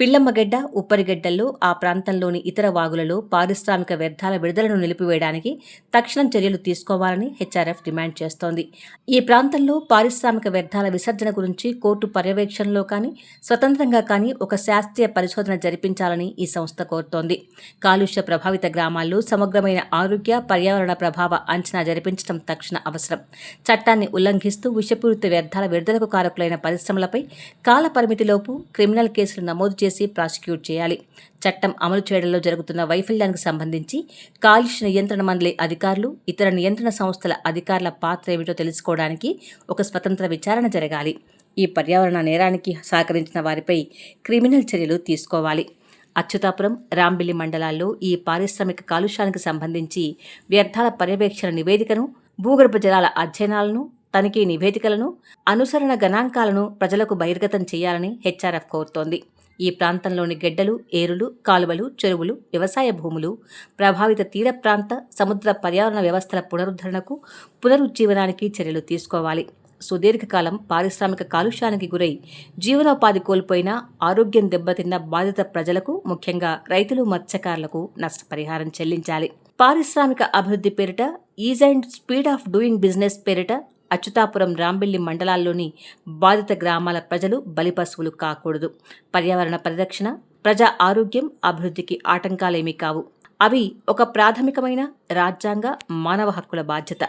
పిల్లమ్మగడ్డ, ఉప్పరిగడ్డల్లో ఆ ప్రాంతంలోని ఇతర వాగులలో పారిశ్రామిక వ్యర్థాల విడుదలను నిలిపివేయడానికి తక్షణం చర్యలు తీసుకోవాలని హెచ్ఆర్ఎఫ్ డిమాండ్ చేస్తోంది. ఈ ప్రాంతంలో పారిశ్రామిక వ్యర్థాల విసర్జన గురించి కోర్టు పర్యవేక్షణలో కానీ, స్వతంత్రంగా కానీ ఒక శాస్త్రీయ పరిశోధన జరిపించాలని ఈ సంస్థ కోరుతోంది. కాలుష్య ప్రభావిత గ్రామాల్లో సమగ్రమైన ఆరోగ్య, పర్యావరణ ప్రభావ అంచనా జరిపించడం తక్షణ అవసరం. చట్టాన్ని ఉల్లంఘిస్తూ విషపూరిత వ్యర్థాల విడుదలకు కారకులైన పరిశ్రమలపై కాల పరిమితిలోపు క్రిమినల్ కేసులు నమోదు చేసి ప్రాసిక్యూట్ చేయాలి. చట్టం అమలు చేయడంలో జరుగుతున్న వైఫల్యానికి సంబంధించి కాలుష్య నియంత్రణ మండలి అధికారులు, ఇతర నియంత్రణ సంస్థల అధికారుల పాత్ర ఏమిటో తెలుసుకోవడానికి ఒక స్వతంత్ర విచారణ జరగాలి. ఈ పర్యావరణ నేరానికి సహకరించిన వారిపై క్రిమినల్ చర్యలు తీసుకోవాలి. అచ్యుతాపురం, రాంబిల్లి మండలాల్లో ఈ పారిశ్రామిక కాలుష్యానికి సంబంధించి వ్యర్థాల పర్యవేక్షణ నివేదికను, భూగర్భ జలాల అధ్యయనాలను, తనిఖీ నివేదికలను, అనుసరణ గణాంకాలను ప్రజలకు బహిర్గతం చేయాలని హెచ్ఆర్ఎఫ్ కోరుతోంది. ఈ ప్రాంతంలోని గెడ్డలు, ఏరులు, కాలువలు, చెరువులు, వ్యవసాయ భూములు, ప్రభావిత తీర ప్రాంత, సముద్ర పర్యావరణ వ్యవస్థల పునరుద్ధరణకు, పునరుజ్జీవనానికి చర్యలు తీసుకోవాలి. సుదీర్ఘకాలం పారిశ్రామిక కాలుష్యానికి గురై జీవనోపాధి కోల్పోయిన, ఆరోగ్యం దెబ్బతిన్న బాధిత ప్రజలకు, ముఖ్యంగా రైతులు, మత్స్యకారులకు నష్టపరిహారం చెల్లించాలి. పారిశ్రామిక అభివృద్ధి పేరిట, is and speed of doing business పేరిట అచ్యుతాపురం, రాంబిల్లి మండలాల్లోని బాధిత గ్రామాల ప్రజలు బలిపశువులు కాకూడదు. పర్యావరణ పరిరక్షణ, ప్రజా ఆరోగ్యం, అభివృద్ధికి ఆటంకాలేమీ కావు. అవి ఒక ప్రాథమికమైన రాజ్యాంగ, మానవ హక్కుల బాధ్యత.